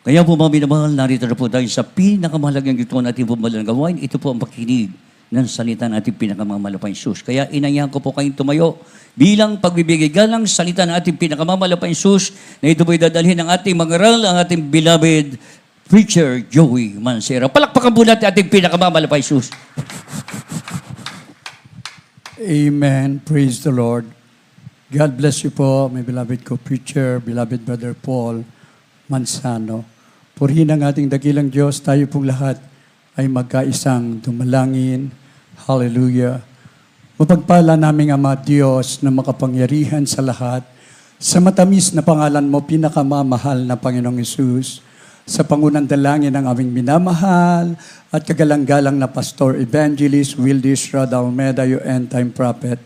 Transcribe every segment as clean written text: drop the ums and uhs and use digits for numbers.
Kaya po mga minamahal, narito na po tayo sa pinakamahalagang ito natin po malang gawain. Ito po ang pakinig ng salita ng ating pinakamamalapang Isus. Kaya inayahan ko po kayong tumayo bilang pagbibigay galang salita ng ating pinakamamalapang Isus na ito po'y dadalhin ng ating mangaral, ang ating beloved preacher Joey Mancera. Palakpakan po natin ating pinakamamalapang Isus. Amen. Praise the Lord. God bless you po, my beloved co-preacher, beloved Brother Paul Manzano. Purihin ang ating dakilang Diyos, tayo pong lahat ay magkaisang dumalangin. Hallelujah. Mapagpala naming Ama Diyos na makapangyarihan sa lahat, sa matamis na pangalan mo, pinakamamahal na Panginoong Hesus, sa pangunang dalangin ng aming minamahal at kagalang-galang na Pastor Evangelist Wildis Rada Almeida, your end-time prophet.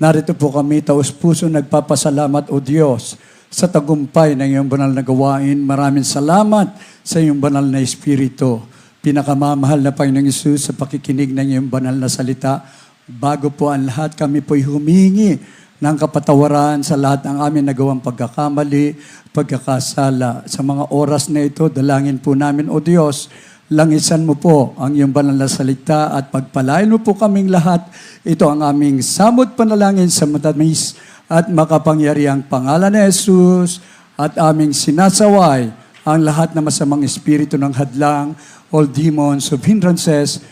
Narito po kami, taus-puso nagpapasalamat, O Diyos, sa tagumpay ng iyong banal na gawain. Maraming salamat sa iyong banal na Espiritu. Pinakamamahal na Panginoong Hesus, sa pakikinig ng iyong banal na salita. Bago po ang lahat, kami po'y humingi ng kapatawaran sa lahat ng aming nagawang pagkakamali, pagkakasala. Sa mga oras na ito, dalangin po namin, O Diyos, langisan mo po ang iyong banal na salita at pagpalain mo po kaming lahat. Ito ang aming samot panalangin sa matamis at makapangyarihang pangalan ni Jesus, at aming sinasaway ang lahat na masamang espiritu ng hadlang, all demons of hindrances,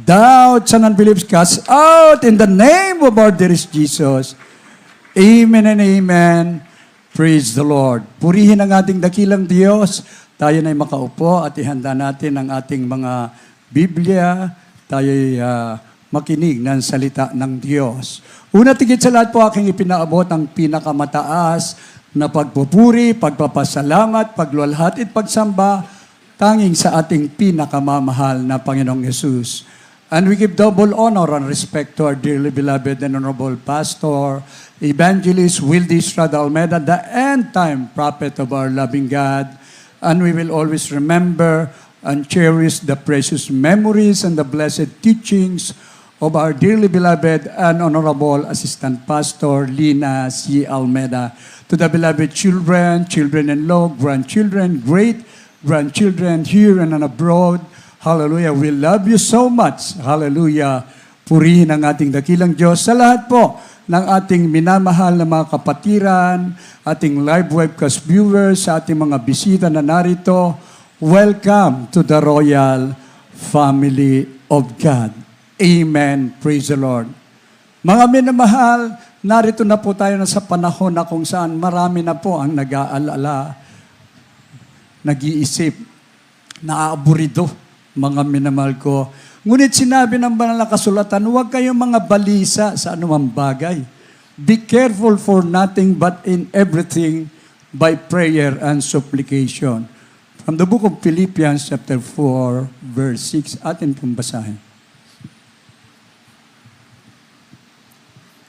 doubts and unbeliefs, cast out in the name of our dearest Jesus. Amen and amen. Praise the Lord. Purihin ang ating dakilang Diyos. Tayo na'y makaupo at ihanda natin ang ating mga Biblia. Tayo'y makinig ng salita ng Diyos. Una tigit sa lahat po, aking ipinaabot ang pinakamataas na pagpupuri, pagpapasalamat, pagluwalhati at pagsamba tanging sa ating pinakamamahal na Panginoong Hesus. And we give double honor and respect to our dearly beloved and honorable Pastor, Evangelist Wildis Rada Almeida, the end-time prophet of our loving God. And we will always remember and cherish the precious memories and the blessed teachings of our dearly beloved and honorable Assistant Pastor, Lina C. Almeida. To the beloved children, children-in-law, grandchildren, great-grandchildren here and abroad, hallelujah, we love you so much. Hallelujah. Purihin ang ating dakilang Diyos sa lahat po ng ating minamahal na mga kapatiran, ating live webcast viewers, sa ating mga bisita na narito. Welcome to the royal family of God. Amen. Praise the Lord. Mga minamahal, narito na po tayo na sa panahon na kung saan marami na po ang nag-aalala, nag-iisip, naaaburido, mga minamahal ko. Ngunit sinabi ng banal na kasulatan, huwag kayong mga balisa sa anumang bagay. Be careful for nothing but in everything by prayer and supplication. From the book of Philippians chapter 4, verse 6, atin pong basahin.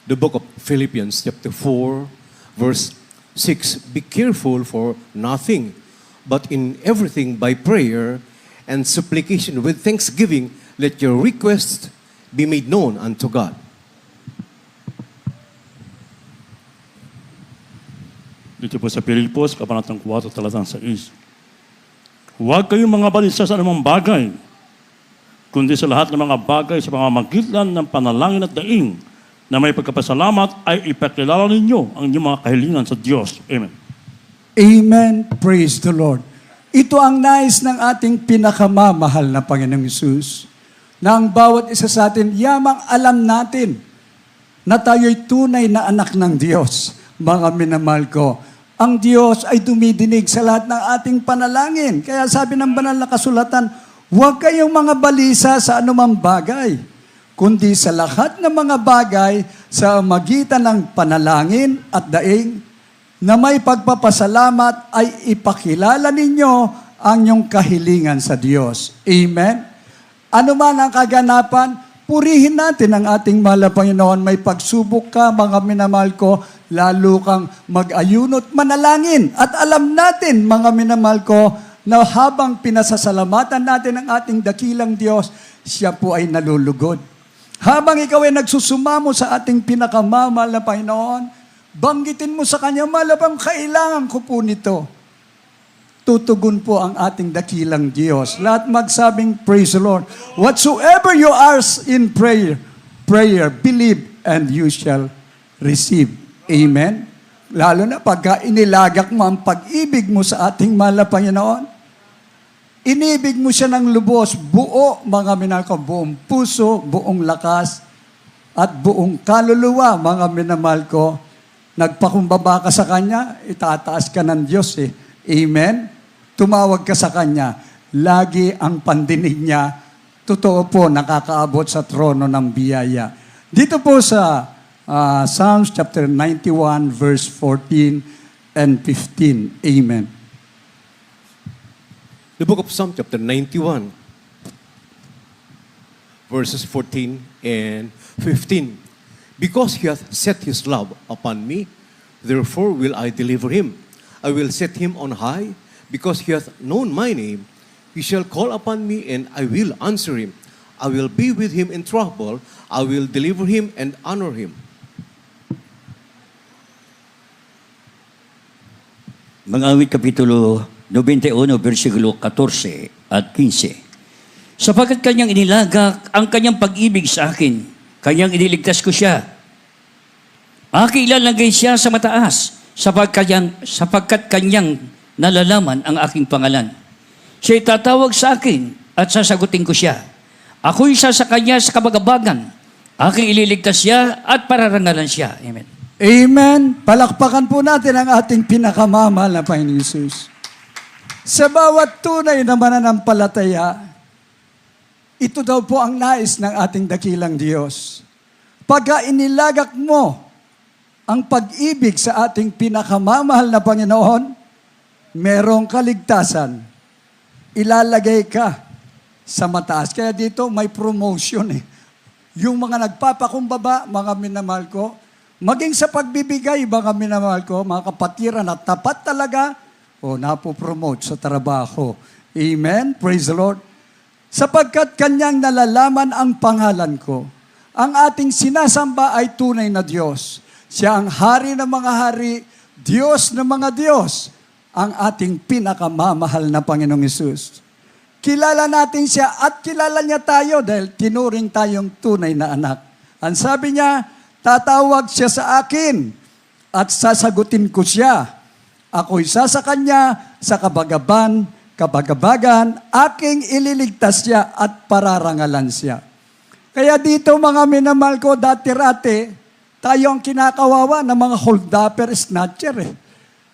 The book of Philippians chapter 4, verse 6, be careful for nothing, but in everything by prayer and supplication with thanksgiving, let your requests be made known unto God. Dito po sa Pilipos, Kabanatang 4, talatang 6. Huwag kayong mga balisa sa anumang bagay, kundi sa lahat ng mga bagay sa pamamagitan ng panalangin at daing, na may pagkapasalamat ay ipakilala ninyo ang inyong mga kahilingan sa Diyos. Amen. Amen. Praise the Lord. Ito ang nais ng ating pinakamamahal na Panginoong Hesus, na ang bawat isa sa atin, yamang alam natin na tayo'y tunay na anak ng Diyos. Mga minamahal ko, ang Diyos ay dumidinig sa lahat ng ating panalangin. Kaya sabi ng banal na kasulatan, huwag kayong mga balisa sa anumang bagay, kundi sa lahat ng mga bagay sa magitan ng panalangin at daing, na may pagpapasalamat ay ipakilala ninyo ang inyong kahilingan sa Diyos. Amen? Ano man ang kaganapan, purihin natin ang ating mahal na Panginoon. May pagsubok ka, mga minamahal ko, lalo kang mag-ayunot, manalangin. At alam natin, mga minamahal ko, na habang pinasasalamatan natin ang ating dakilang Diyos, siya po ay nalulugod. Habang ikaw ay nagsusumamo sa ating pinakamamahal na Panginoon, banggitin mo sa Kanya, malabang kailangan ko po nito. tutugon po ang ating dakilang Diyos. Lahat magsabing, praise the Lord. Whatsoever you ask in prayer, believe and you shall receive. Amen? Lalo na pagka inilagak mo ang pag-ibig mo sa ating mahal na Panginoon, inibig mo siya ng lubos, buo, mga minahal ko, buong puso, buong lakas, at buong kaluluwa, mga minamahal ko, nagpakumbaba ka sa Kanya, itataas ka ng Diyos eh. Amen? Tumawag ka sa Kanya, lagi ang pandinig niya, totoo po, nakakaabot sa trono ng biyaya. Dito po sa Psalms chapter 91, verse 14 and 15. Amen. The book of Psalm chapter 91, verses 14 and 15. Because he hath set his love upon me, therefore will I deliver him. I will set him on high, because he hath known my name. He shall call upon me, and I will answer him. I will be with him in trouble. I will deliver him and honor him. Mga awit kapitulo 91, versikulo 14 at 15. Sapagkat kanyang inilagak ang kanyang pag-ibig sa akin, kanyang iniligtas ko siya. Aking ilalagay siya sa mataas, sapagkat kanyang nalalaman ang aking pangalan. Siya'y tatawag sa akin at sasagutin ko siya. Ako'y isa sa kanya sa kabagabagan. Aking ililigtas siya at pararangalan siya. Amen. Amen. Palakpakan po natin ang ating pinakamamahal na Panginoon Jesus. Sa bawat tunay na mananampalataya, ito daw po ang nais ng ating dakilang Diyos. Pagka inilagak mo ang pag-ibig sa ating pinakamamahal na Panginoon, merong kaligtasan. Ilalagay ka sa mataas. Kaya dito may promotion eh. Yung mga nagpapakumbaba, mga minamahal ko, maging sa pagbibigay, mga minamahal ko, mga kapatiran na tapat talaga, napopromote sa trabaho. Amen? Praise the Lord. Sapagkat kanyang nalalaman ang pangalan ko. Ang ating sinasamba ay tunay na Diyos. Siya ang hari ng mga hari, Diyos ng mga Diyos, ang ating pinakamamahal na Panginoong Hesus. Kilala natin siya at kilala niya tayo dahil tinuring tayong tunay na anak. Ang sabi niya, tatawag siya sa akin at sasagutin ko siya. Ako'y isa sa kanya sa kabagabagan, aking ililigtas siya at pararangalan siya. Kaya dito mga minamahal ko, dati-rati, tayo ang kinakawawa ng mga hold-upper snatcher eh.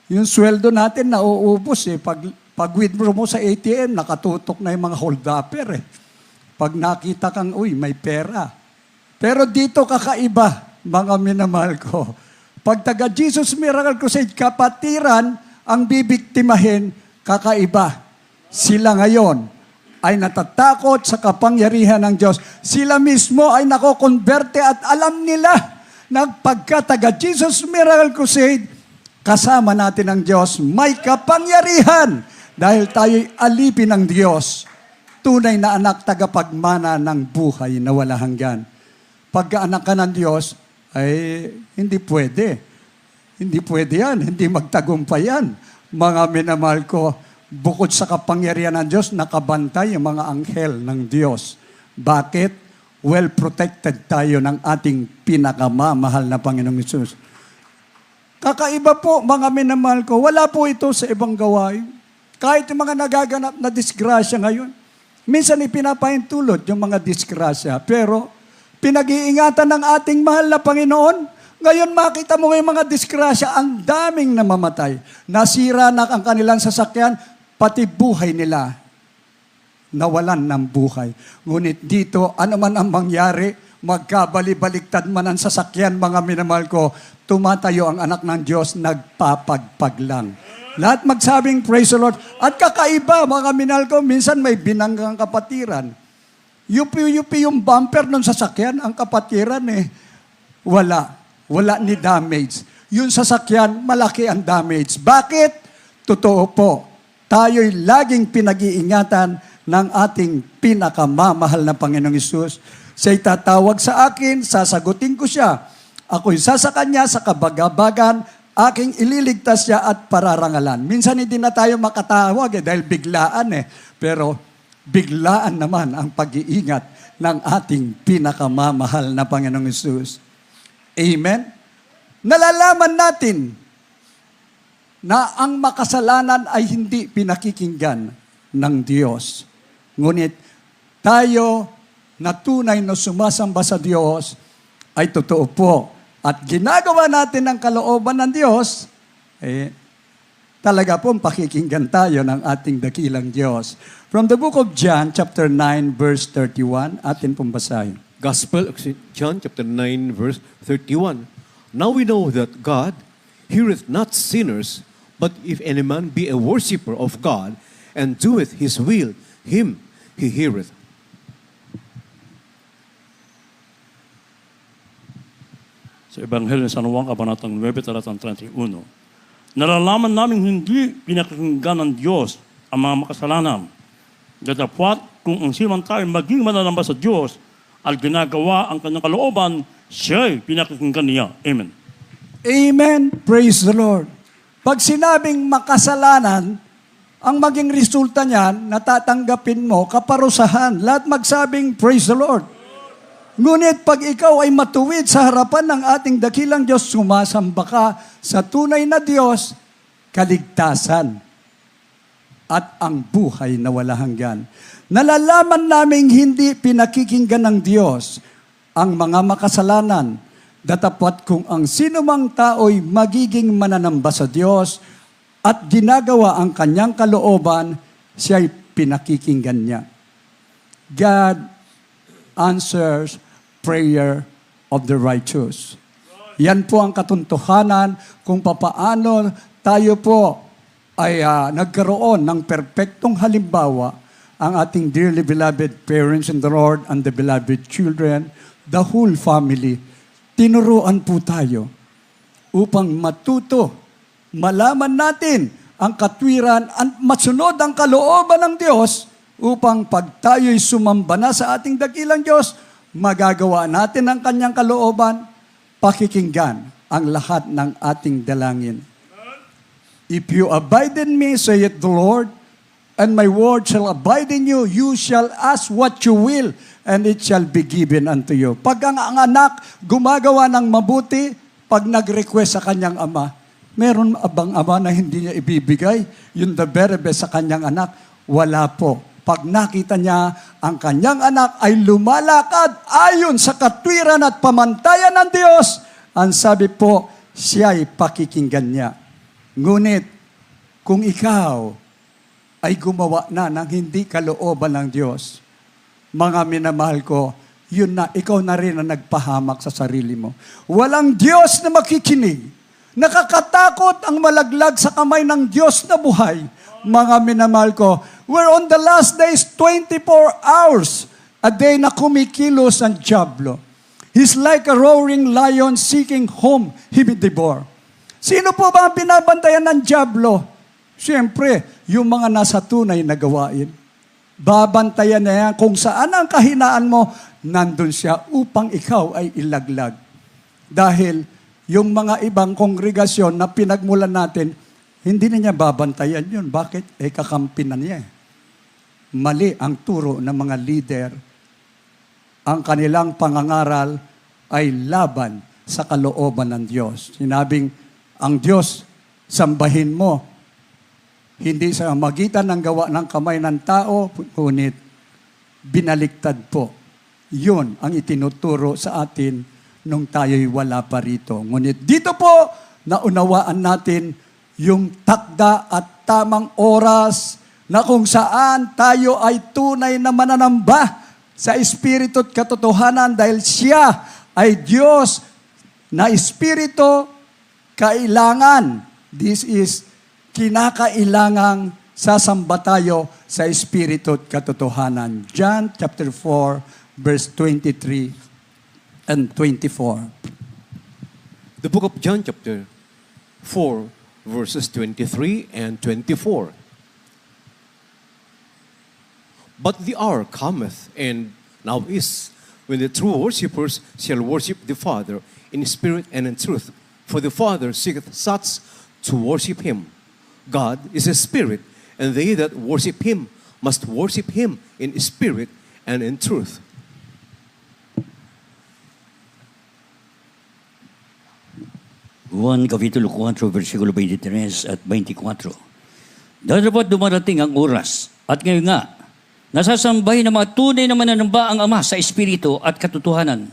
Yung sweldo natin nauubos eh. Pag withdraw mo sa ATM, nakatutok na yung mga hold-upper eh. Pag nakita kang, may pera. Pero dito kakaiba, mga minamahal ko. Pag taga Jesus Miracle Crusade, kapatiran ang bibiktimahin, kakaiba. Sila ngayon ay natatakot sa kapangyarihan ng Diyos. Sila mismo ay nakokonverte at alam nila na pagka taga Jesus Miracle Crusade, kasama natin ang Diyos, may kapangyarihan dahil tayo'y alipin ng Diyos. Tunay na anak, tagapagmana ng buhay na wala hanggan. Pagka anak ka ng Diyos, ay hindi pwede. Hindi pwede yan. Hindi magtagumpay yan. Mga minamahal ko, bukod sa kapangyarihan ng Diyos, nakabantay ang mga anghel ng Diyos. Bakit? Well protected tayo ng ating pinakamamahal na Panginoong Hesus. Kakaiba po, mga minamahal ko, wala po ito sa ibang gawain. Kahit yung mga nagaganap na disgrasya ngayon, minsan ipinapahintulot yung mga disgrasya, pero pinag-iingatan ng ating mahal na Panginoon. Ngayon makita mo yung mga disgrasya, ang daming namamatay. Nasira na ang kanilang sasakyan, pati buhay nila nawalan ng buhay. Ngunit dito, ano man ang mangyari, magkabali-baliktad man ang sasakyan, mga minamahal ko, tumatayo ang anak ng Diyos, nagpapagpag lang. Lahat magsabing, praise the Lord. At kakaiba, mga minahal ko, minsan may binanggang kapatiran. Yupi-yupi yung bumper ng sasakyan, ang kapatiran wala ni damage. Yung sasakyan, malaki ang damage. Bakit? Totoo po, tayo'y laging pinag-iingatan ng ating pinakamamahal na Panginoong Hesus. Siya'y tatawag sa akin, sasagutin ko siya. Ako'y isa sa kanya sa kabagabagan, aking ililigtas siya at pararangalan. Minsan hindi na tayo makatawag dahil biglaan Pero biglaan naman ang pag-iingat ng ating pinakamamahal na Panginoong Hesus. Amen? Nalalaman natin na ang makasalanan ay hindi pinakikinggan ng Diyos. Ngunit tayo na tunay na sumasamba sa Diyos ay totoo po. At ginagawa natin ang kalooban ng Diyos, talaga pong pakikinggan tayo ng ating dakilang Diyos. From the book of John, chapter 9, verse 31, atin pong basahin. Gospel of St. John chapter 9 verse 31. Now we know that God heareth not sinners, but if any man be a worshipper of God and doeth his will, him he heareth. Sa Ebanghelyo ni San Juan, Kabanatang 9, talatang 31, nalalaman namin hindi pinakinggan ng Diyos ang mga makasalanan. Datapwat kung ang sinuman tayo maging mananamba sa Diyos at ginagawa ang kanyang kalooban, siya'y pinakinggan niya. Amen. Amen. Praise the Lord. Pag sinabing makasalanan, ang maging resulta niyan, natatanggapin mo, kaparusahan. Lahat magsabing, praise the Lord. Ngunit pag ikaw ay matuwid sa harapan ng ating dakilang Diyos, sumasamba ka sa tunay na Diyos, kaligtasan at ang buhay na wala hanggan. Nalalaman naming hindi pinakikinggan ng Diyos ang mga makasalanan, datapwat kung ang sinumang tao'y magiging mananamba sa Diyos at ginagawa ang kanyang kalooban, siya'y pinakikinggan niya. God answers prayer of the righteous. Yan po ang katuntuhanan kung papaano tayo po ay nagkaroon ng perpektong halimbawa ang ating dearly beloved parents in the Lord and the beloved children, the whole family. Tinuruan po tayo upang matuto, malaman natin ang katwiran at masunod ang kalooban ng Diyos upang pag tayo'y sumamba na sa ating dakilang Diyos, magagawa natin ang kanyang kalooban, pakikinggan ang lahat ng ating dalangin. If you abide in me, saith the Lord, and my word shall abide in you, you shall ask what you will, and it shall be given unto you. Pag ang anak gumagawa ng mabuti, pag nag-request sa kanyang ama, meron abang ama na hindi niya ibibigay yung the very best sa kanyang anak? Wala po. Pag nakita niya ang kanyang anak ay lumalakad ayon sa katwiran at pamantayan ng Diyos, ang sabi po, siya'y pakikinggan niya. Ngunit, kung ikaw ay gumawa na ng hindi kalooban ng Diyos, mga minamahal ko, yun na, ikaw na rin ang nagpahamak sa sarili mo. Walang Diyos na makikinig. Nakakatakot ang malaglag sa kamay ng Diyos na buhay. Mga minamahal ko, we're on the last days, 24 hours a day na kumikilos ang dyablo. He's like a roaring lion seeking whom he may devour. Sino po ba ang binabantayan ng dyablo? Siyempre, yung mga nasa tunay na gawain. Babantayan na yan. Kung saan ang kahinaan mo, nandun siya upang ikaw ay ilaglag. Dahil yung mga ibang kongregasyon na pinagmulan natin, hindi na niya babantayan yun. Bakit? Kakampi na niya. Mali ang turo ng mga leader. Ang kanilang pangangaral ay laban sa kalooban ng Diyos. Sinabing, ang Diyos, sambahin mo. Hindi sa magitan ng gawa ng kamay ng tao, ngunit binaliktad po. Yun ang itinuturo sa atin nung tayo'y wala pa rito. Ngunit dito po, naunawaan natin yung takda at tamang oras na kung saan tayo ay tunay na mananamba sa Espiritu at katotohanan dahil siya ay Diyos na Espiritu kailangan. This is kinakailangang sasamba tayo sa Espiritu at katotohanan. John chapter 4 verse 23 and 24. The book of John chapter 4 verses 23 and 24. But the hour cometh, and now is, when the true worshippers shall worship the Father in spirit and in truth. For the Father seeketh such to worship him. God is a spirit, and they that worship him must worship him in spirit and in truth. Juan Capitulo 4, versikulo 23 at 24. Dapat dumarating ang oras, at ngayon nga, nasasambay ng mga tunay na mananamba ang Ama sa Espiritu at katotohanan,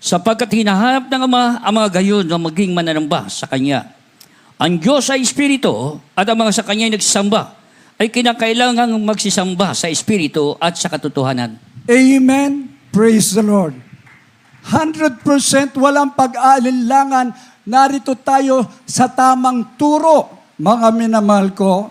sapagkat hinahanap ng Ama ang mga gayon na maging mananamba sa Kanya. Ang Diyos ay Espiritu, at ang mga sa Kanya nagsisamba ay kinakailangang magsisamba sa Espiritu at sa katotohanan. Amen. Praise the Lord. 100% walang pag-aalinlangan. Narito tayo sa tamang turo, mga minamahal ko,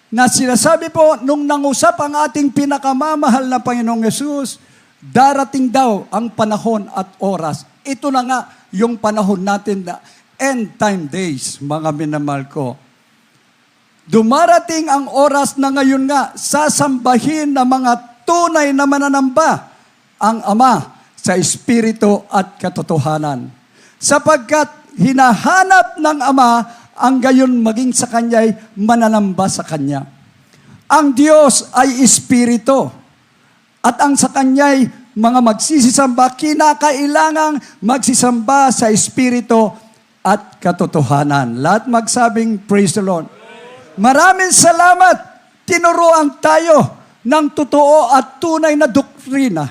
na sinasabi po, nung nangusap ang ating pinakamamahal na Panginoong Yesus, darating daw ang panahon at oras. Ito na nga yung panahon natin na end time days, mga minamahal ko. Dumarating ang oras na ngayon nga, sasambahin ng mga tunay na mananamba ang Ama sa Espiritu at katotohanan. Sapagkat hinahanap ng Ama ang gayon maging sa Kanya'y mananamba sa Kanya. Ang Diyos ay Espiritu, at ang sa Kanya'y mga magsisisamba, kinakailangang magsisamba sa Espiritu at katotohanan. Lahat magsabing, praise the Lord. Maraming salamat, tinuruan tayo ng totoo at tunay na doktrina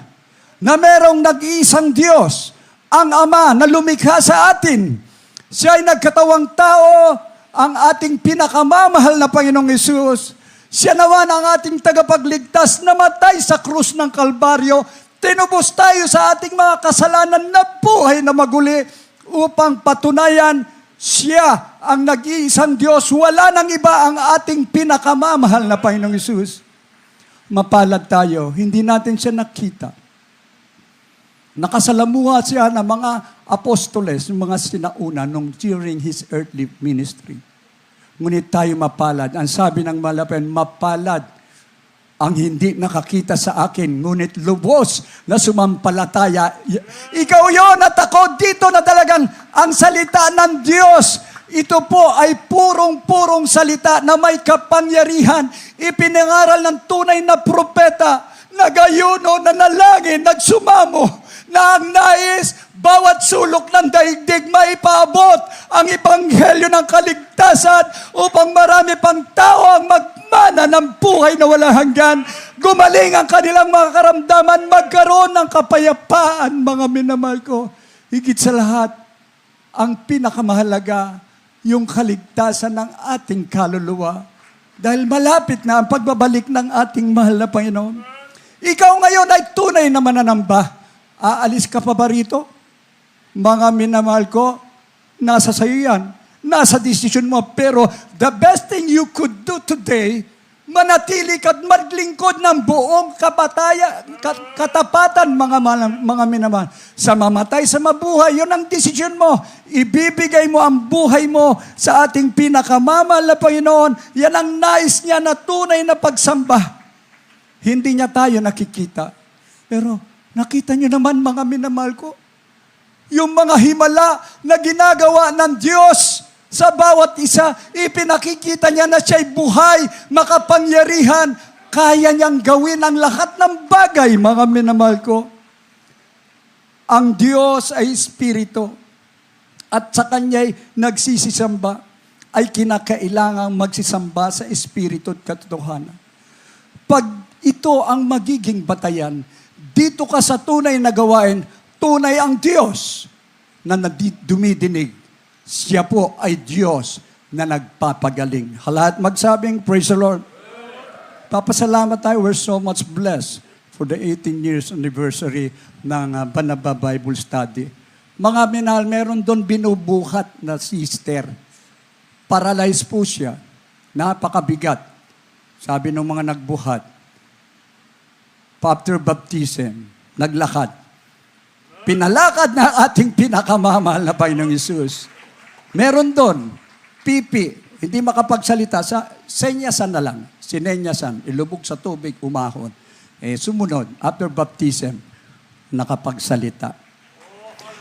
na merong nag-iisang Diyos, ang Ama na lumikha sa atin. Siya ay nagkatawang tao, ang ating pinakamamahal na Panginoong Yesus. Siya naman ang ating tagapagligtas, namatay sa krus ng Kalbaryo. Tinubos tayo sa ating mga kasalanan na buhay na maguli upang patunayan siya ang nag-iisang Diyos. Wala nang iba ang ating pinakamamahal na Panginoong Yesus. Mapalad tayo, hindi natin siya nakita. Nakasalamuha siya ng mga apostoles, ng mga sinauna nung during His earthly ministry. Ngunit tayo mapalad. Ang sabi ng Malapan, mapalad ang hindi nakakita sa akin, ngunit lubos na sumampalataya. Ikaw yon at ako dito na talagang ang salita ng Diyos. Ito po ay purong-purong salita na may kapangyarihan. Ipinangaral ng tunay na propeta na gayuno, na nalangin, nagsumamo, na ang nais, bawat sulok ng daigdig maipaabot ang ebanghelyo ng kaligtasan upang marami pang tao ang magmana ng buhay na walang hanggan. Gumaling ang kanilang mga karamdaman, magkaroon ng kapayapaan, mga minamahal ko. Higit sa lahat, ang pinakamahalaga, yung kaligtasan ng ating kaluluwa. Dahil malapit na ang pagbabalik ng ating mahal na Panginoon. Ikaw ngayon ay tunay na mananamba. Aalis ka pa ba rito? Mga minamahal ko, nasa sayo yan. Nasa desisyon mo. Pero the best thing you could do today, manatili ka at maglingkod ng buong katapatan, mga minamahal. Sa mamatay, sa mabuhay, yun ang desisyon mo. Ibibigay mo ang buhay mo sa ating pinakamamahal na Panginoon. Yan ang nais niya na tunay na pagsamba. Hindi niya tayo nakikita. Pero nakita niyo naman, mga minamahal ko, yung mga himala na ginagawa ng Diyos sa bawat isa, ipinakikita niya na siya'y buhay, makapangyarihan, kaya niyang gawin ang lahat ng bagay, mga minamahal ko. Ang Diyos ay Espiritu, at sa Kanya'y nagsisisamba, ay kinakailangang magsisamba sa Espiritu at katotohanan. Pag ito ang magiging batayan, dito ka sa tunay na gawain, tunay ang Diyos na dumidinig. Siya po ay Diyos na nagpapagaling. Lahat magsabing, praise the Lord. Papasalamat tayo, we're so much blessed for the 18 years anniversary ng Banaba Bible Study. Mga minahal, meron doon binubuhat na sister. Paralyzed po siya. Napakabigat. Sabi ng mga nagbuhat, after baptism, naglakad. Pinalakad na ating pinakamamahal na Panginoong Yesus. Meron doon, pipi, hindi makapagsalita, senyasan na lang. Sinenyasan, ilubog sa tubig, umahon. Sumunod, after baptism, nakapagsalita.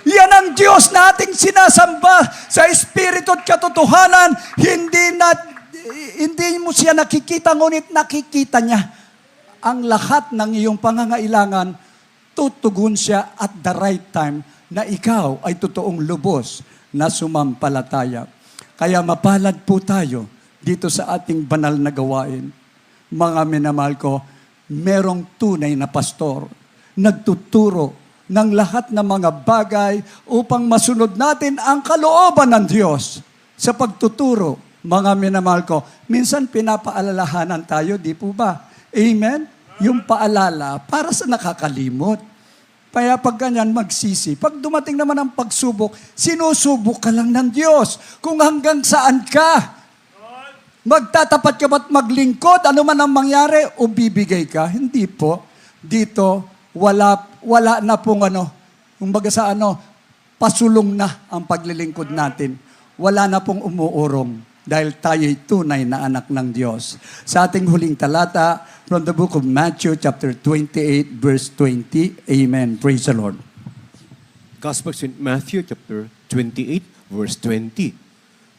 Yan ang ang Diyos na ating sinasamba sa Espiritu at katotohanan, hindi mo siya nakikita, ngunit nakikita niya ang lahat ng iyong pangangailangan. Tutugon siya at the right time na ikaw ay totoong lubos na sumampalataya. Kaya mapalad po tayo dito sa ating banal na gawain. Mga minamahal ko, merong tunay na pastor, nagtuturo ng lahat ng mga bagay upang masunod natin ang kalooban ng Diyos sa pagtuturo. Mga minamahal ko, minsan pinapaalalahanan tayo, di po ba? Amen? Yung paalala para sa nakakalimot. Kaya pag ganyan, magsisi. Pag dumating naman ang pagsubok, sinusubok ka lang ng Diyos kung hanggang saan ka. Magtatapat ka ba't maglingkod? Ano man ang mangyari, o bibigay ka? Hindi po. Dito, wala na pong kumbaga sa pasulong na ang paglilingkod natin. Wala na pong umuurong dahil tayo'y tunay na anak ng Diyos. Sa ating huling talata, from the book of Matthew, chapter 28, verse 20. Amen. Praise the Lord. Gospel of St. Matthew, chapter 28, verse 20.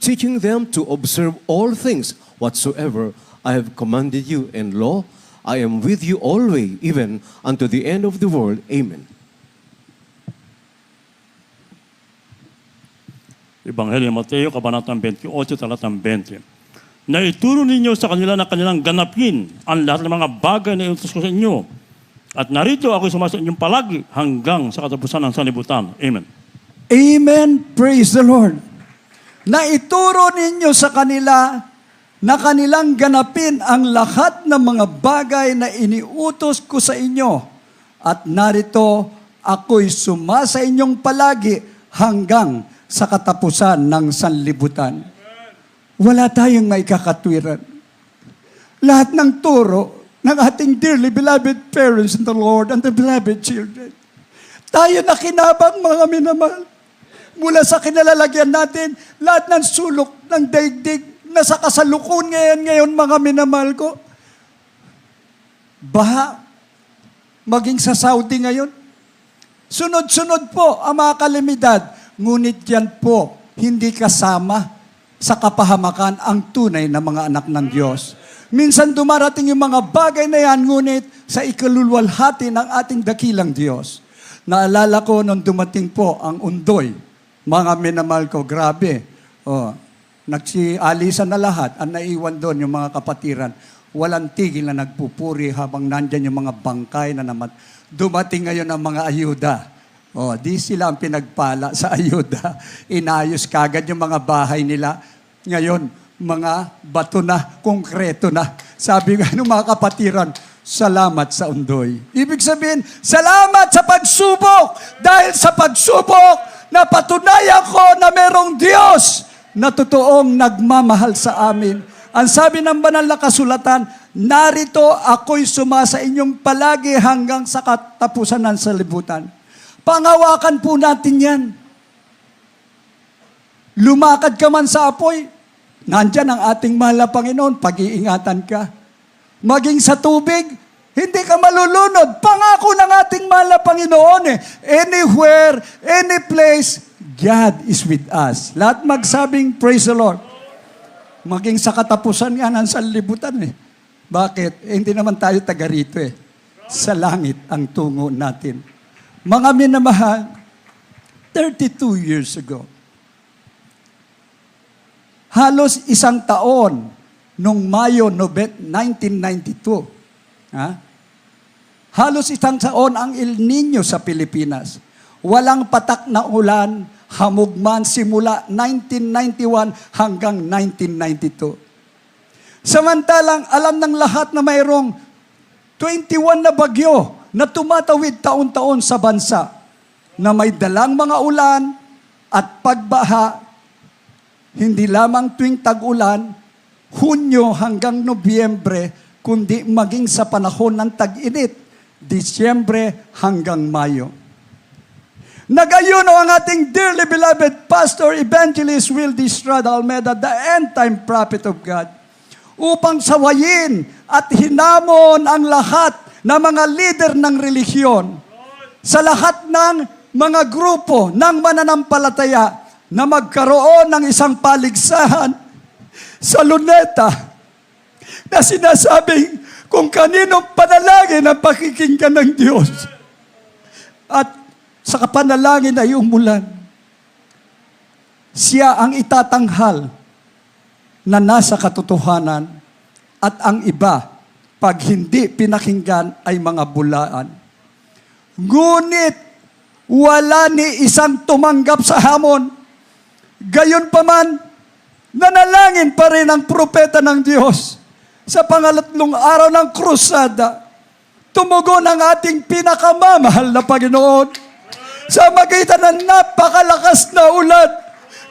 Teaching them to observe all things whatsoever I have commanded you, and lo, I am with you always, even unto the end of the world. Amen. Ebanghelyo ng Mateo, Kabanatang 28, talatang 20. Na ituro ninyo sa kanila na kanilang ganapin ang lahat ng mga bagay na iutos ko sa inyo. At narito ako sumasa inyong palagi hanggang sa katapusan ng sanlibutan. Amen. Amen. Praise the Lord. Na ituro ninyo sa kanila na kanilang ganapin ang lahat ng mga bagay na iniutos ko sa inyo. At narito ako'y sumasa inyong palagi hanggang sa katapusan ng sanlibutan. Wala tayong maikakatwiran. Lahat ng turo ng ating dearly beloved parents in the Lord and the beloved children. Tayo na kinabang, mga minamahal. Mula sa kinalalagyan natin, lahat ng sulok ng daigdig na sa kasalukun ngayon, mga minamahal ko. Baha, maging sa Saudi ngayon. Sunod-sunod po ang mga kalamidad. Ngunit yan po, hindi kasama sa kapahamakan ang tunay na mga anak ng Diyos. Minsan dumarating yung mga bagay na yan, ngunit sa ikalulwalhati ng ating dakilang Diyos. Naalala ko nung dumating po ang undoy, mga minamahal ko, grabe. Nagsialisan na lahat, ang naiwan doon yung mga kapatiran. Walang tigil na nagpupuri habang nandyan yung mga bangkay na naman. Dumating ngayon ang mga ayuda. Di sila ang pinagpala sa ayuda. Inayos kagad yung mga bahay nila. Ngayon, mga bato na, konkreto na. Sabi nga ng mga kapatiran, salamat sa undoy. Ibig sabihin, salamat sa pagsubok. Dahil sa pagsubok, napatunayan ko na merong Diyos na totoong nagmamahal sa amin. Ang sabi ng banal na kasulatan, narito ako'y sumasa inyong palagi hanggang sa katapusan ng sanlibutan. Pangawakan po natin yan. Lumakad ka man sa apoy, nandyan ang ating mahal na Panginoon, pag-iingatan ka. Maging sa tubig, hindi ka malulunod. Pangako ng ating mahal na Panginoon Anywhere, any place, God is with us. Lahat magsabing, praise the Lord. Maging sa katapusan nga ng sanlibutan Bakit? Hindi naman tayo taga rito Sa langit ang tungo natin. Mga minamahal, 32 years ago, halos isang taon, nung Mayo 1992, halos isang taon ang El Nino sa Pilipinas. Walang patak na ulan, hamugman simula 1991 hanggang 1992. Samantalang alam ng lahat na mayroong 21 na bagyo na tumatawid taon-taon sa bansa na may dalang mga ulan at pagbaha, hindi lamang tuwing tag-ulan, Hunyo hanggang Nobyembre, kundi maging sa panahon ng tag-init, Disyembre hanggang Mayo. Nagayon ang ating dearly beloved Pastor Evangelist Wildy Estrada Almeida, the end-time prophet of God, upang sawayin at hinamon ang lahat ng mga leader ng relihiyon sa lahat ng mga grupo ng mananampalataya na magkaroon ng isang paligsahan sa Luneta na sinasabing kung kaninong panalangin ang pakikinggan ng Diyos. At sa kapanalangin ay umulan. Siya ang itatanghal na nasa katotohanan at ang iba, pag hindi pinakinggan, ay mga bulaan. Ngunit, wala ni isang tumanggap sa hamon. Gayon pa man, nanalangin pa rin ang propeta ng Diyos. Sa pangalatlong araw ng krusada, tumugon ang ating pinakamamahal na Panginoon sa magitan ng napakalakas na ulan.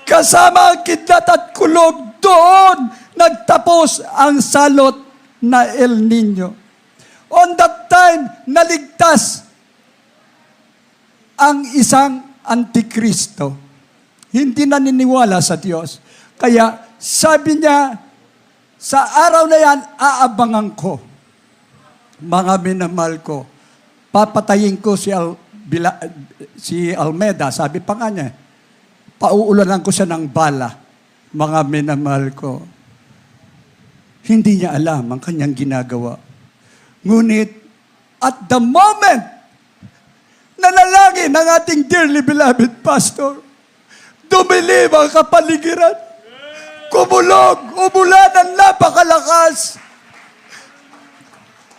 Kasama ang kidlat at kulog, doon nagtapos ang salot na El Nino. On that time, naligtas ang isang antikristo. Hindi naniniwala sa Diyos. Kaya sabi niya, sa araw na yan, aabangan ko. Mga minamahal ko, papatayin ko si Almeida. Sabi pa nga niya, pauulanan ko siya ng bala. Mga minamahal ko. Hindi niya alam ang kanyang ginagawa. Ngunit, at the moment, nanalangin ng ating dearly beloved pastor, dumilim ang kapaligiran. Kumulog, umulan ang napakalakas.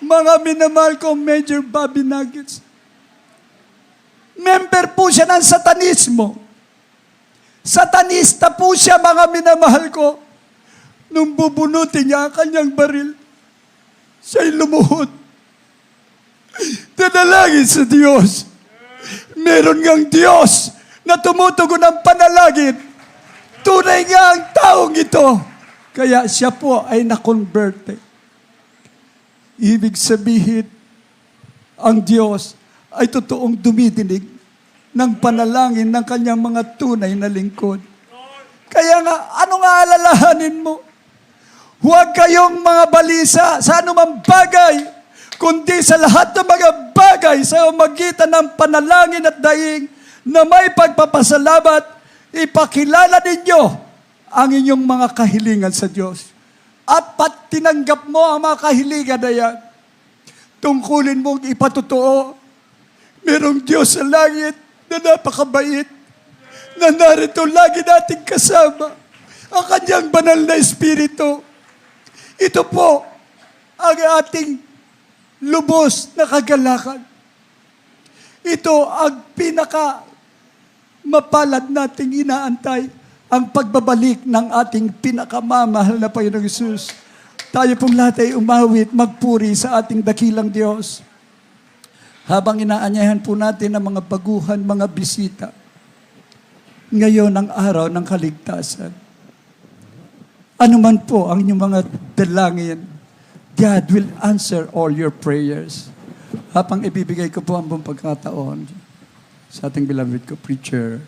Mga minamahal ko, Major Bobby Nuggets. Member po siya ng satanismo. Satanista po siya, mga minamahal ko. Nung bubunutin niya ang kanyang baril, siya'y lumuhod. Nanalangin sa Diyos. Meron ngang Diyos na tumutugon ng panalangin. Tunay nga ang taong ito. Kaya siya po ay na-convert. Ibig sabihin, ang Diyos ay totoong dumidinig ng panalangin ng kanyang mga tunay na lingkod. Kaya nga, ano nga alalahanin mo? Huwag kayong mga balisa sa anumang bagay, kundi sa lahat ng mga bagay sa magitan ng panalangin at daing na may pagpapasalamat, ipakilala ninyo ang inyong mga kahilingan sa Diyos. At tinanggap mo ang mga kahilingan na yan. Tungkulin mong ipatotoo, merong Diyos sa langit na napakabait, na narito lagi nating kasama, ang kanyang banal na Espiritu. Ito po ang ating lubos na kagalakan. Ito ang mapalad nating inaantay, ang pagbabalik ng ating pinakamamahal na Panginoong Hesus. Tayo pong lahat ay umawit, magpuri sa ating dakilang Diyos. Habang inaanyahan po natin ang mga baguhan, mga bisita, ngayon ang araw ng kaligtasan. Ano man po ang inyong mga dalangin, God will answer all your prayers. Habang ibibigay ko po ang buong pagkataon sa ating beloved ko preacher,